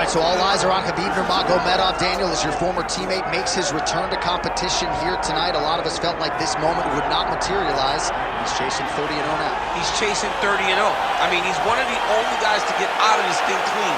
So all eyes are on Khabib Nurmagomedov. Daniel, as your former teammate makes his return to competition here tonight, a lot of us felt like this moment would not materialize. He's chasing 30-0 now. He's chasing 30-0. I mean, he's one of the only guys to get out of this thing clean.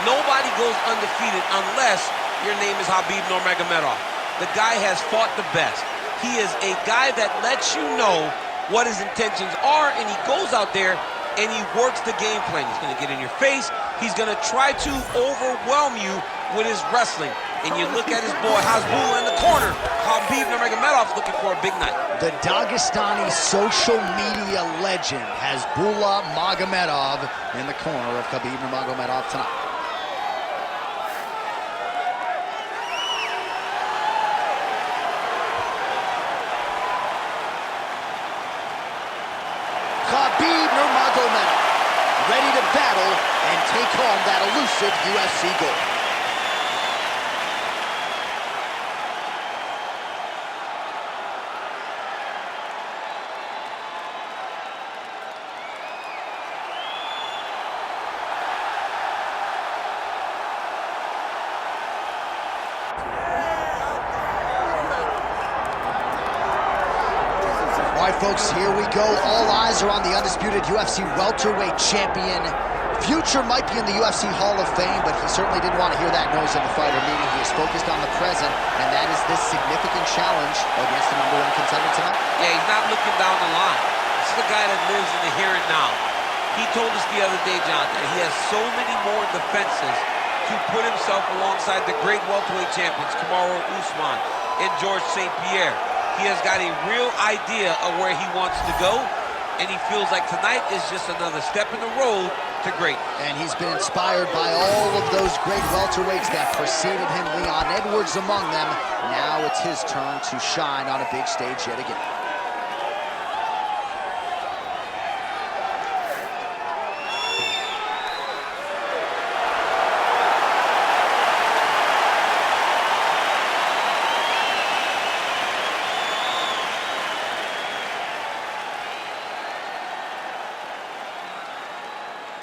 Nobody goes undefeated unless your name is Khabib Nurmagomedov. The guy has fought the best. He is a guy that lets you know what his intentions are, and he goes out there and he works the game plan. He's going to get in your face. He's going to try to overwhelm you with his wrestling. And you look at his boy Hasbulla in the corner. Khabib Nurmagomedov's looking for a big night. The Dagestani social media legend Hasbulla Magomedov in the corner of Khabib Nurmagomedov tonight. Khabib Nurmagomedov, ready to battle and take home that elusive UFC gold. All right, folks, here we go. All eyes are on the undisputed UFC welterweight champion. Future might be in the UFC Hall of Fame, but he certainly didn't want to hear that noise in the fighter meeting. He is focused on the present, and that is this significant challenge against the #1 contender tonight. Yeah, he's not looking down the line. This is the guy that lives in the here and now. He told us the other day, John, that he has so many more defenses to put himself alongside the great welterweight champions, Kamaru Usman and George St. Pierre. He has got a real idea of where he wants to go, and he feels like tonight is just another step in the road to greatness. And he's been inspired by all of those great welterweights that preceded him, Leon Edwards among them. Now it's his turn to shine on a big stage yet again.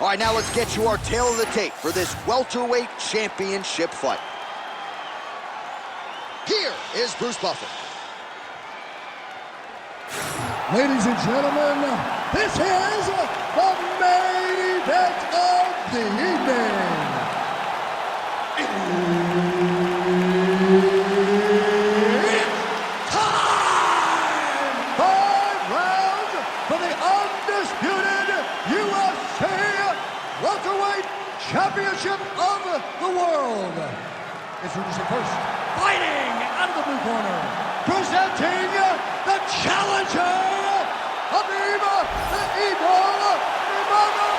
All right, now let's get you our tail of the tape for this welterweight championship fight. Here is Bruce Buffer. Ladies and gentlemen, this is the main event of the evening. It's time! 5 rounds for the undisputed UFC welterweight championship of the world. Introducing first, fighting out of the blue corner, presenting the challenger, Khabib the Eagle Nurmagomedov.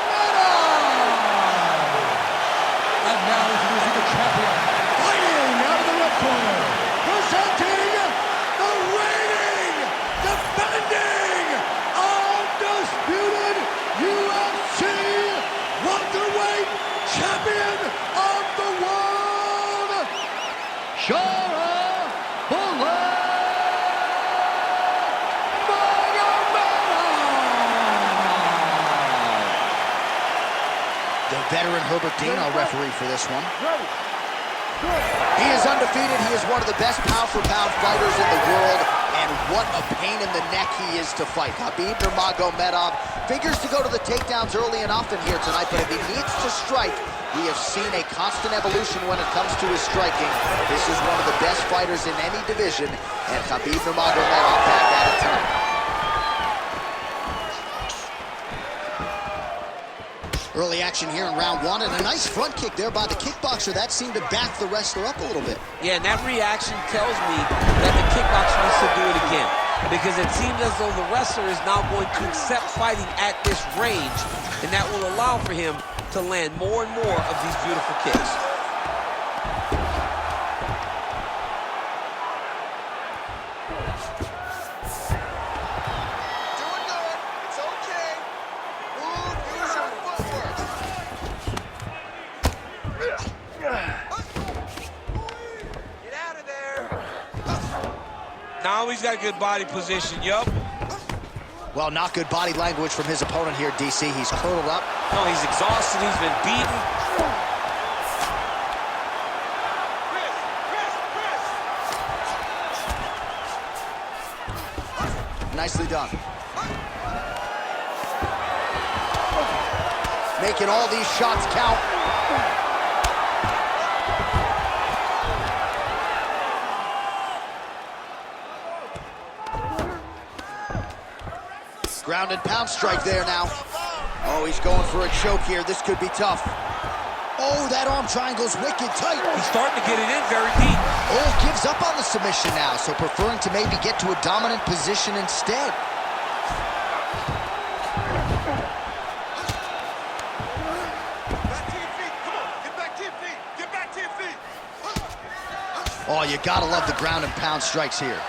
And now introducing the champion, fighting out of the red corner, presenting the reigning, defending, undisputed UFC welterweight champion of the world, Sharaputdin Magomedov. The veteran Herbert Dean, our referee for this one. He is undefeated. He is one of the best pound-for-pound fighters in the world, and what a pain in the neck he is to fight. Khabib Nurmagomedov figures to go to the takedowns early and often here tonight, but if he needs to strike, we have seen a constant evolution when it comes to his striking. This is one of the best fighters in any division, and Khabib Nurmagomedov back at it tonight. Early action here in round 1, and a nice front kick there by the kickboxer. That seemed to back the wrestler up a little bit. Yeah, and that reaction tells me that the kickboxer needs to do it again, because it seems as though the wrestler is now going to accept fighting at this range, and that will allow for him to land more and more of these beautiful kicks. Now he's got good body position, yup. Well, not good body language from his opponent here, DC. He's curled up. No, he's exhausted, he's been beaten. Nicely done. Making all these shots count. Ground and pound strike there now. Oh, he's going for a choke here. This could be tough. Oh, that arm triangle's wicked tight. He's starting to get it in very deep. Oh, gives up on the submission now, so preferring to maybe get to a dominant position instead. Back to your feet. Come on, get back to your feet. Get back to your feet. Oh, you gotta love the ground and pound strikes here.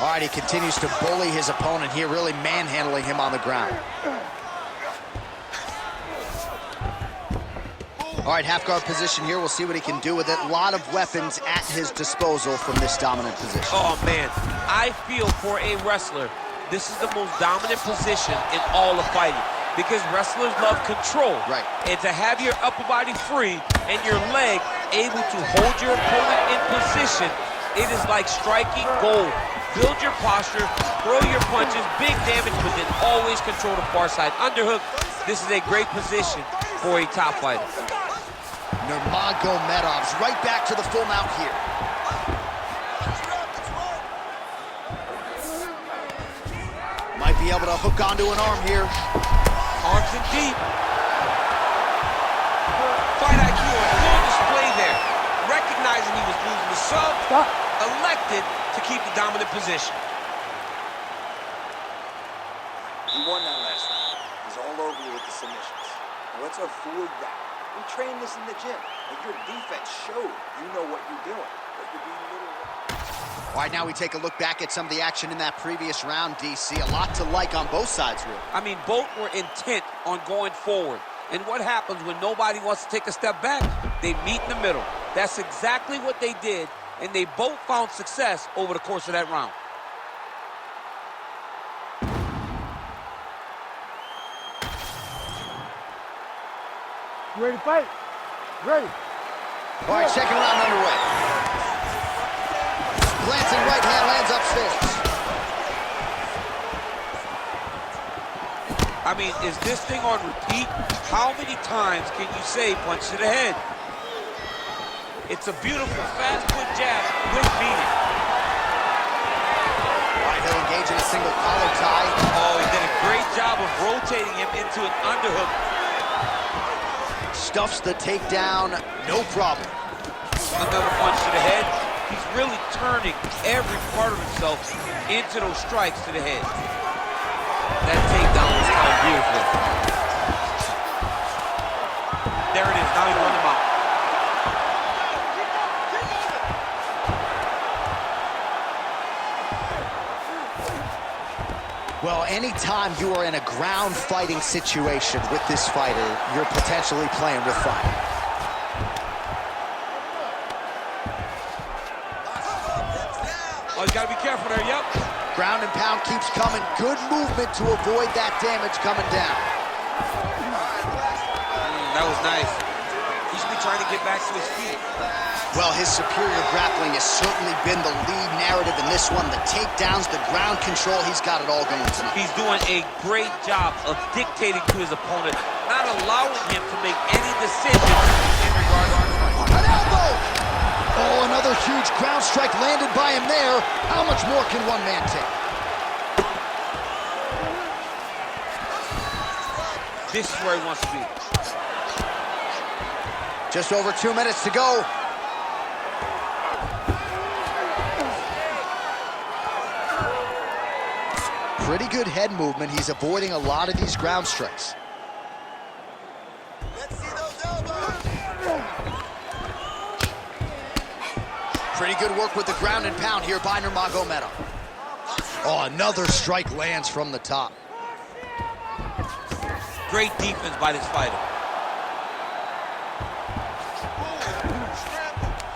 All right, he continues to bully his opponent here, really manhandling him on the ground. All right, half guard position here. We'll see what he can do with it. A lot of weapons at his disposal from this dominant position. Oh, man. I feel for a wrestler, this is the most dominant position in all of fighting because wrestlers love control. Right. And to have your upper body free and your leg able to hold your opponent in position, it is like striking gold. Build your posture, throw your punches, big damage, but then always control the far side underhook. This is a great position for a top fighter. Nurmagomedov's right back to the full mount here. Might be able to hook onto an arm here. Arms in deep. Fight IQ on full display there. Recognizing he was losing the sub, elected to keep the dominant position. He won that last round. He's all over you with the submissions. Now let's avoid that. We train this in the gym. And your defense showed you know what you're doing. But you're being a little... All right, now we take a look back at some of the action in that previous round, DC. A lot to like on both sides, really. I mean, both were intent on going forward. And what happens when nobody wants to take a step back? They meet in the middle. That's exactly what they did, and they both found success over the course of that round. You ready to fight? Ready. All right, second round underway. Glancing right hand lands upstairs. I mean, is this thing on repeat? How many times can you say punch to the head? It's a beautiful fast foot jab with meaning. All right, he'll engage in a single collar tie. Oh, he did a great job of rotating him into an underhook. Stuffs the takedown, no problem. Another punch to the head. He's really turning every part of himself into those strikes to the head. That takedown was timed beautifully. There it is. Now he run him out. Well, anytime you are in a ground fighting situation with this fighter, you're potentially playing with fire. Oh, you gotta be careful there, yep. Ground and pound keeps coming. Good movement to avoid that damage coming down. That was nice. He should be trying to get back to his feet. Well, his superior grappling has certainly been the lead narrative in this one. The takedowns, the ground control, he's got it all going tonight. He's doing a great job of dictating to his opponent, not allowing him to make any decisions in regards to the fight. An elbow! Oh, another huge ground strike landed by him there. How much more can one man take? This is where he wants to be. Just over 2 minutes to go. Pretty good head movement. He's avoiding a lot of these ground strikes. Let's see those elbows. Pretty good work with the ground and pound here by Nurmagomedov. Oh, another strike lands from the top. Great defense by this fighter.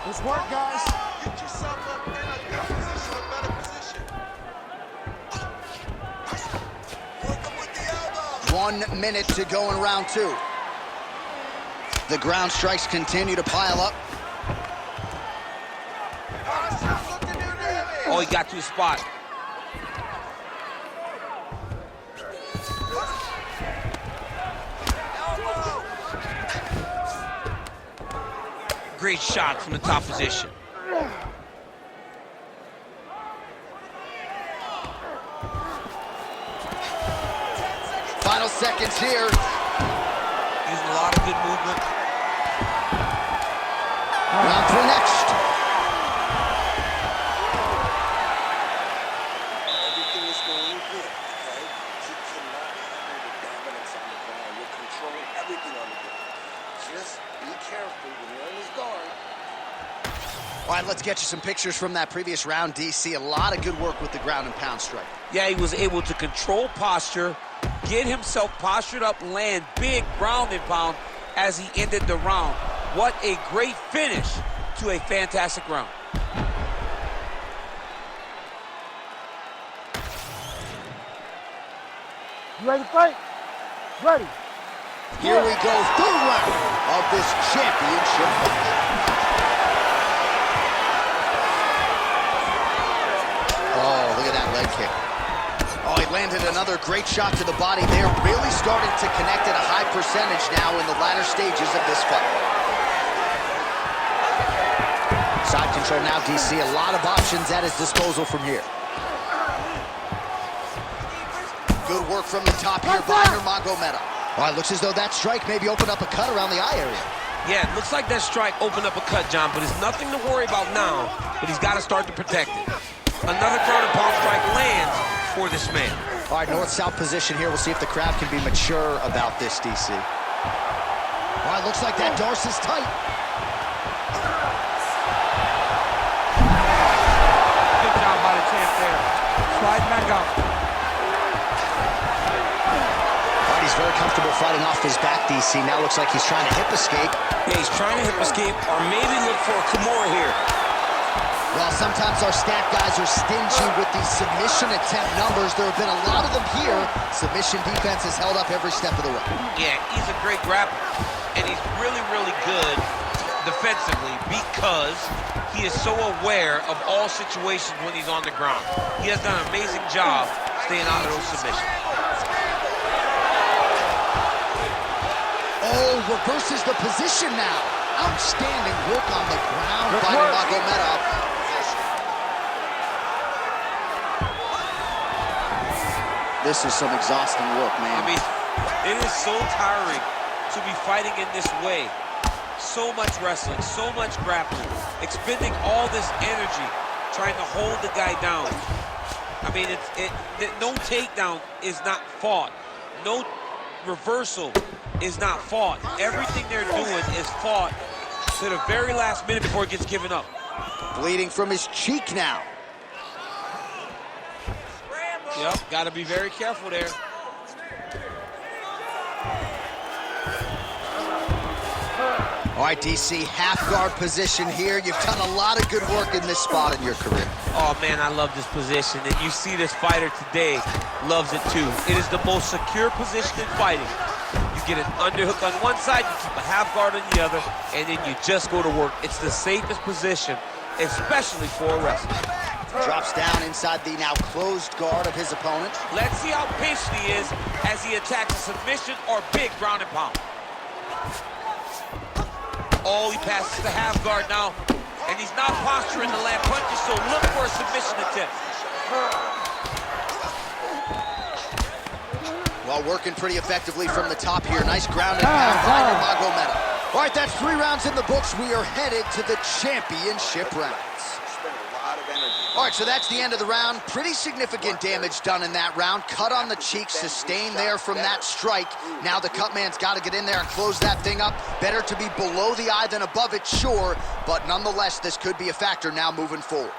Let's work, guys. Get yourself up in a good position, a better position. Work him with the elbow. 1 minute to go in round two. The ground strikes continue to pile up. Oh, he got to his spot. Great shot from the top position. Final seconds here. Using a lot of good movement. Round 3 next. Everything is going good, okay? You cannot handle the dominance on the ground. You're controlling everything on the ground. Just be careful when you're on his guard. All right, let's get you some pictures from that previous round, DC. A lot of good work with the ground and pound strike. Yeah, he was able to control posture, get himself postured up, land big ground and pound as he ended the round. What a great finish to a fantastic round. You ready to fight? Ready. Here we go, third round of this championship match. Oh, look at that leg kick. Oh, he landed another great shot to the body there. Really starting to connect at a high percentage now in the latter stages of this fight. Side control now, DC. A lot of options at his disposal from here. Good work from the top here by Nurmagomedov. Oh, it looks as though that strike maybe opened up a cut around the eye area. Yeah, it looks like that strike opened up a cut, John, but it's nothing to worry about now, but he's got to start to protect it. Another ground and pound strike lands for this man. All right, north-south position here. We'll see if the crowd can be mature about this, DC. All right, looks like that Darce is tight. Good job by the champ there. Slide back out. All right, he's very comfortable fighting off his back, DC. Now looks like he's trying to hip escape. Yeah, he's trying to hip escape or maybe look for a Kimura here. Well, sometimes our stat guys are stingy with these submission attempt numbers. There have been a lot of them here. Submission defense has held up every step of the way. Yeah, he's a great grappler, and he's really, really good defensively because he is so aware of all situations when he's on the ground. He has done an amazing job staying out of those submissions. Oh, reverses the position now. Outstanding work on the ground by Nurmagomedov. This is some exhausting work, man. I mean, it is so tiring to be fighting in this way. So much wrestling, so much grappling, expending all this energy trying to hold the guy down. I mean, no takedown is not fought. No reversal is not fought. Everything they're doing is fought to the very last minute before it gets given up. Bleeding from his cheek now. Yep, got to be very careful there. All right, DC, half guard position here. You've done a lot of good work in this spot in your career. Oh, man, I love this position. And you see this fighter today loves it, too. It is the most secure position in fighting. You get an underhook on one side, you keep a half guard on the other, and then you just go to work. It's the safest position, especially for a wrestler. Drops down inside the now closed guard of his opponent. Let's see how patient he is as he attacks a submission or big ground and pound. Oh, he passes the half guard now, and he's not posturing to land punches, so look for a submission attempt. Well, working pretty effectively from the top here. Nice ground and pound by Nurmagomedov. All right, that's 3 rounds in the books. We are headed to the championship rounds. All right, so that's the end of the round. Pretty significant damage done in that round. Cut on the cheek, sustained there from that strike. Now the cut man's got to get in there and close that thing up. Better to be below the eye than above it, sure. But nonetheless, this could be a factor now moving forward.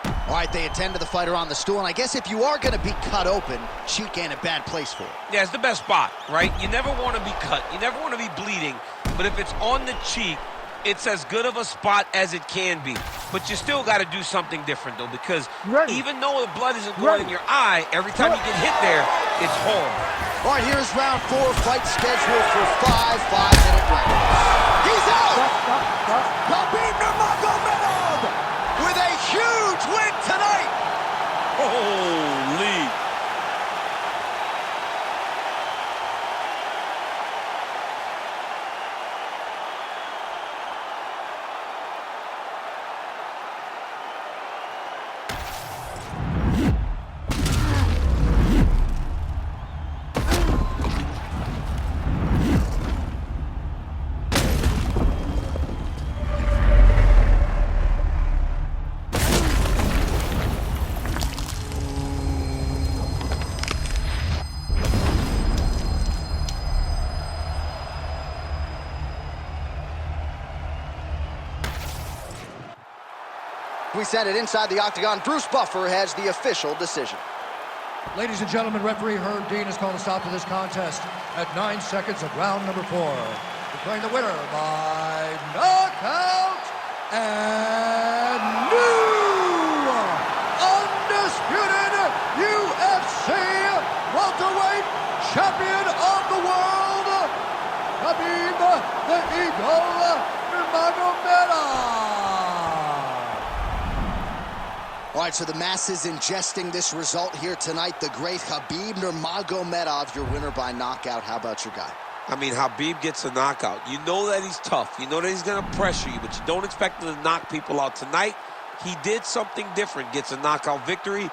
All right, they attend to the fighter on the stool. And I guess if you are going to be cut open, cheek ain't a bad place for it. Yeah, it's the best spot, right? You never want to be cut. You never want to be bleeding. But if it's on the cheek, it's as good of a spot as it can be. But you still got to do something different, though, because even though the blood isn't going in your eye, every time you get hit there, it's horrible. All right, here's round 4, fight scheduled for 5 5-minute rounds. He's out! Khabib Nurmagomedov with a huge win tonight We send it inside the octagon. Bruce Buffer has the official decision. Ladies and gentlemen, referee Herb Dean has called a stop to this contest at 9 seconds of round number 4. Declaring the winner by knockout and new undisputed UFC welterweight champion of the world, Khabib the Eagle Nurmagomedov. All right, so the masses ingesting this result here tonight. The great Khabib Nurmagomedov, your winner by knockout. How about your guy? I mean, Khabib gets a knockout. You know that he's tough. You know that he's going to pressure you, but you don't expect him to knock people out. Tonight, he did something different. Gets a knockout victory.